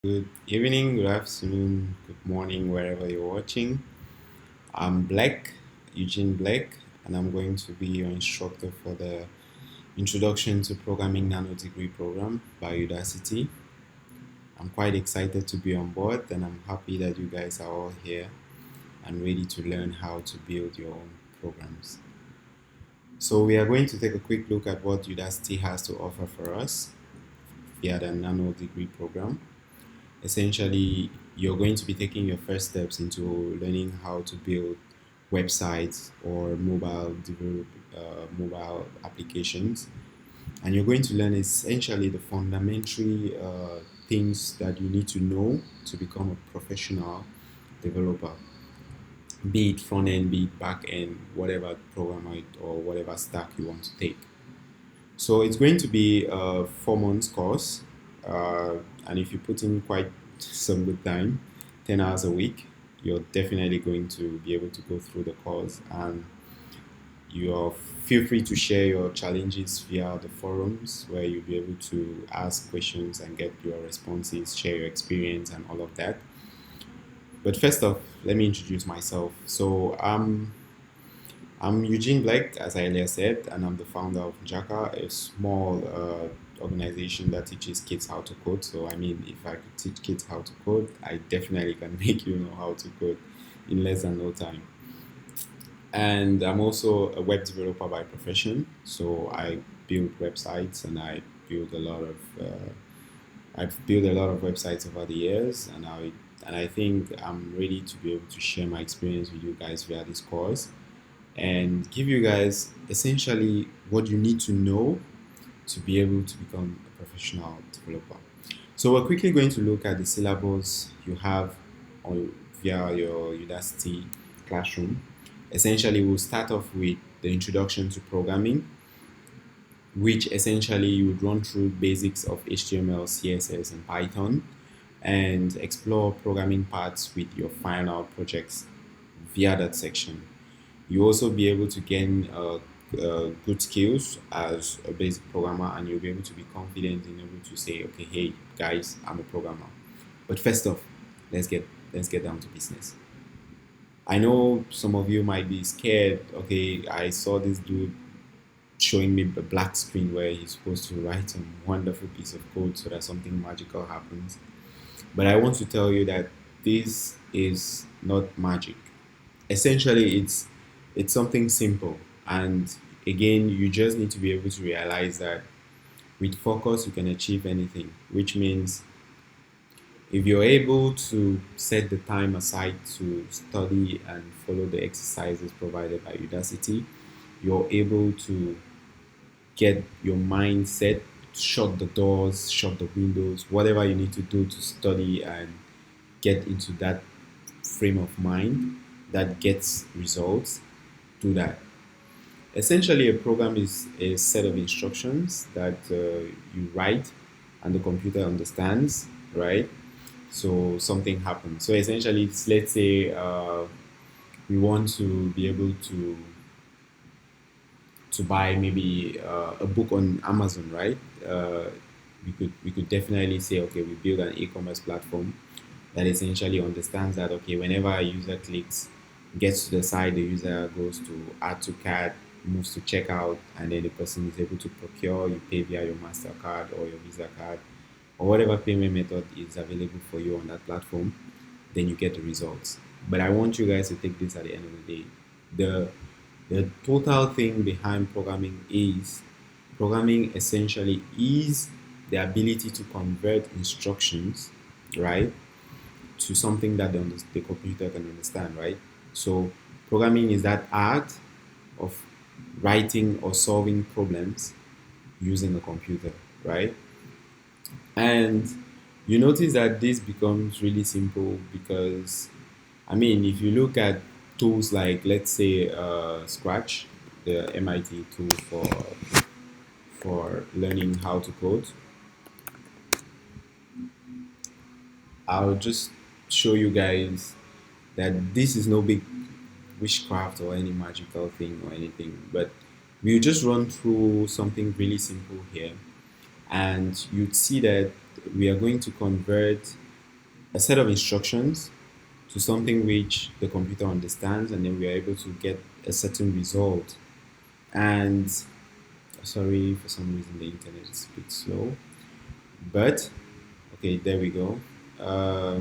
Good evening, good afternoon, good morning, wherever you're watching. I'm Black, Eugene Black, and I'm going to be your instructor for the Introduction to Programming Nano-degree program by Udacity. I'm quite excited to be on board, and I'm happy that you guys are all here and ready to learn how to build your own programs. So, we are going to take a quick look at what Udacity has to offer for us via the Nano-degree program. Essentially, you're going to be taking your first steps into learning how to build websites or mobile applications, and you're going to learn essentially the fundamental things that you need to know to become a professional developer, be it front end, be it back end, whatever program or whatever stack you want to take. So it's going to be a 4 months course, and if you put in quite some good time, 10 hours a week, you're definitely going to be able to go through the course. And you feel free to share your challenges via the forums where you'll be able to ask questions and get your responses, share your experience, and all of that. But first off, let me introduce myself. I'm Eugene Black, as I earlier said, and I'm the founder of Jaka, a small organization that teaches kids how to code. So, I mean, if I could teach kids how to code, I definitely can make you know how to code in less than no time. And I'm also a web developer by profession. So, I build websites and build a lot of I've built a lot of websites over the years, and I think I'm ready to be able to share my experience with you guys via this course and give you guys essentially what you need to know to be able to become a professional developer. So we're quickly going to look at the syllabus you have on via your Udacity classroom. Essentially, we'll start off with the introduction to programming, which essentially you would run through basics of HTML, CSS, and Python, and explore programming parts with your final projects via that section. You also be able to gain good skills as a basic programmer, and you'll be able to be confident in able to say, okay, hey guys, I'm a programmer. But first off, let's get let's get down to business. I know some of you might be scared. Okay, I saw this dude showing me a black screen where he's supposed to write a wonderful piece of code so that something magical happens. But I want to tell you that this is not magic. Essentially, it's something simple, and again, you just need to be able to realize that with focus you can achieve anything, which means if you're able to set the time aside to study and follow the exercises provided by Udacity, you're able to get your mindset, shut the doors, shut the windows, whatever you need to do to study and get into that frame of mind that gets results. Do that. Essentially, a program is a set of instructions that you write and the computer understands, right? So something happens. So essentially, let's say we want to be able to buy maybe a book on Amazon, right? We could definitely say, okay, we build an e-commerce platform that essentially understands that, okay, whenever a user clicks, gets to the site, the user goes to add to cart, moves to checkout, and then the person is able to procure. You pay via your Mastercard or your Visa card or whatever payment method is available for you on that platform. Then you get the results. But I want you guys to take this at the end of the day. The the total thing behind programming essentially is the ability to convert instructions, right, to something that the computer can understand, right? So programming is that art of writing or solving problems using a computer, right? And you notice that this becomes really simple because, I mean, if you look at tools like, let's say, Scratch, the MIT tool for learning how to code, I'll just show you guys that this is no big witchcraft or any magical thing or anything, but we'll just run through something really simple here, and you'd see that we are going to convert a set of instructions to something which the computer understands, and then we are able to get a certain result. And sorry, for some reason the internet is a bit slow, but okay, there we go. Uh,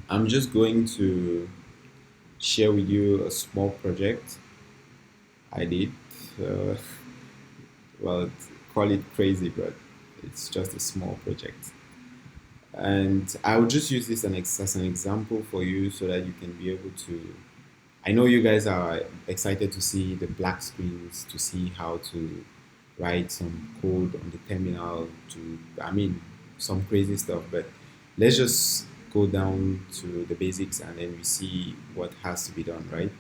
I'm just going to share with you a small project I did. Uh, well, call it crazy, but it's just a small project. And I'll just use this as an example for you so that you can be able to. I know you guys are excited to see the black screens, to see how to write some code on the terminal, I mean, some crazy stuff, but let's just go down to the basics and then we see what has to be done, right?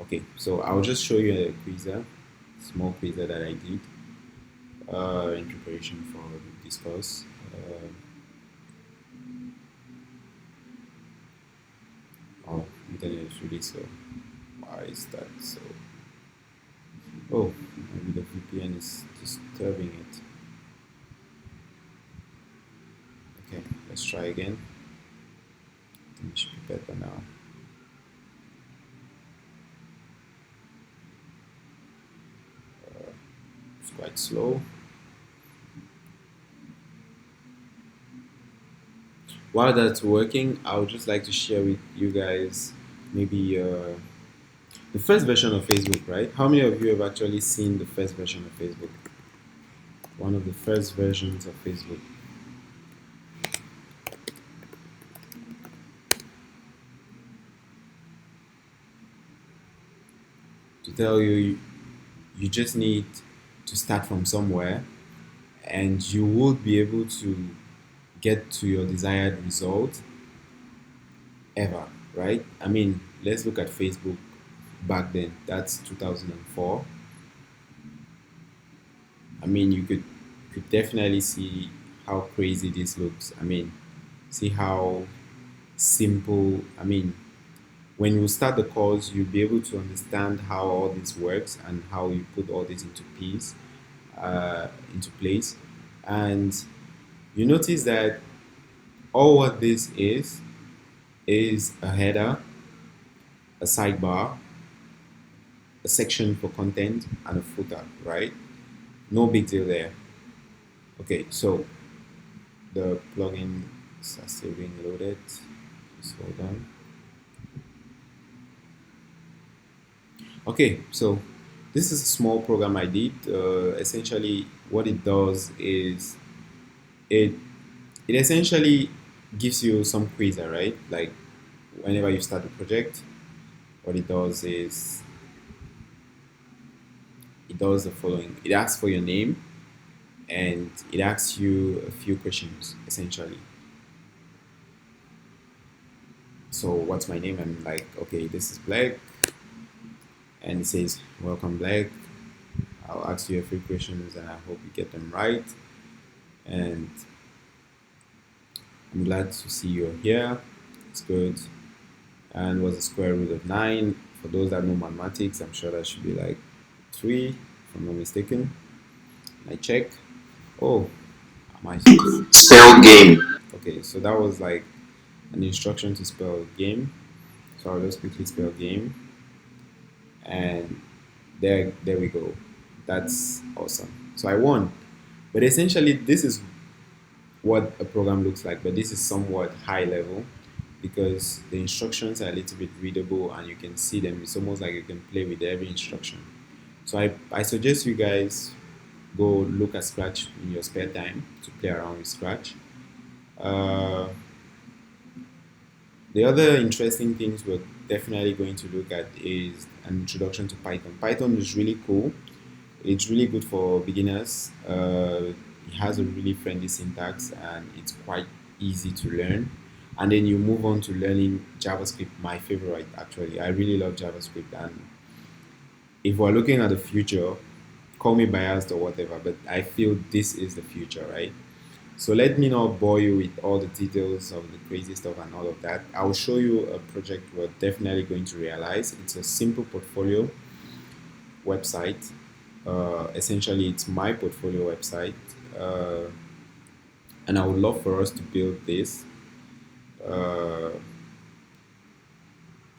Okay, so I'll just show you a quizzer, small quizzer that I did in preparation for this course. Uh, oh, internet is really slow. Why is that so? Oh, maybe the VPN is disturbing it. Okay, let's try again. It should be better now. It's quite slow. While that's working, I would just like to share with you guys maybe the first version of Facebook, right? How many of you have actually seen the first version of Facebook? One of the first versions of Facebook. To tell you, you just need to start from somewhere and you would be able to get to your desired result ever, right? I mean, let's look at Facebook back then. That's 2004. I mean, you could definitely see how crazy this looks. I mean, see how simple. I mean, when you start the course, you'll be able to understand how all this works and how you put all this into place, and you notice that all what this is a header, a sidebar, a section for content, and a footer, right? No big deal there. Okay, so the plugins are still being loaded. Just hold on. Okay, so this is a small program I did. Essentially, what it does is it it essentially gives you some quiz, right? Like whenever you start a project, what it does is it does the following: it asks for your name and it asks you a few questions essentially. So, what's my name? I'm like, okay, this is Black, and it says, welcome, Black. I'll ask you a few questions and I hope you get them right. And I'm glad to see you're here. It's good. And what's the square root of 9? For those that know mathematics, I'm sure that should be like 3, if I'm not mistaken. I check. Oh, am I Spell game. okay? So that was like an instruction to spell game. So I'll just quickly spell game, and there we go. That's awesome. So I won. But essentially, this is what a program looks like, but this is somewhat high level because the instructions are a little bit readable and you can see them. It's almost like you can play with every instruction. So I suggest you guys go look at Scratch in your spare time to play around with Scratch. Uh, the other interesting things we're definitely going to look at is an introduction to Python. Python is really cool. It's really good for beginners. It has a really friendly syntax and it's quite easy to learn. And then you move on to learning JavaScript, my favorite actually. I really love JavaScript. And if we're looking at the future, call me biased or whatever, but I feel this is the future, right? So let me not bore you with all the details of the crazy stuff and all of that. I'll show you a project we're definitely going to realize. It's a simple portfolio website. Essentially, it's my portfolio website, uh, and I would love for us to build this uh,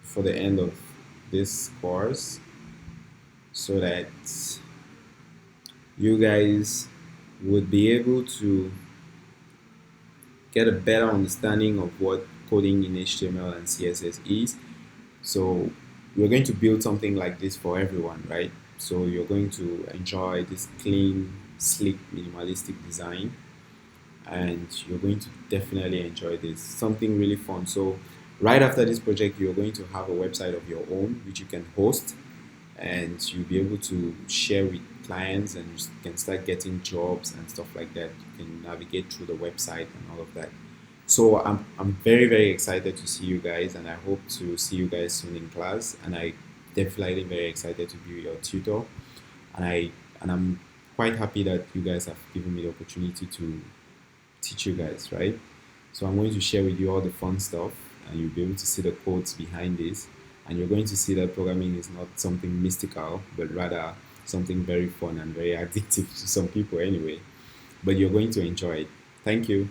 for the end of this course, so that you guys would be able to get a better understanding of what coding in HTML and CSS is. So we're going to build something like this for everyone, right? So you're going to enjoy this clean, sleek, minimalistic design, and you're going to definitely enjoy this. Something really fun. So right after this project, you're going to have a website of your own, which you can host, and you'll be able to share with clients, and you can start getting jobs and stuff like that. You can navigate through the website and all of that. So I'm very very excited to see you guys, and I hope to see you guys soon in class. And I definitely very excited to be your tutor, and I'm quite happy that you guys have given me the opportunity to teach you guys, right? So I'm going to share with you all the fun stuff, and you'll be able to see the codes behind this, and you're going to see that programming is not something mystical, but rather something very fun and very addictive to some people anyway. But you're going to enjoy it. Thank you.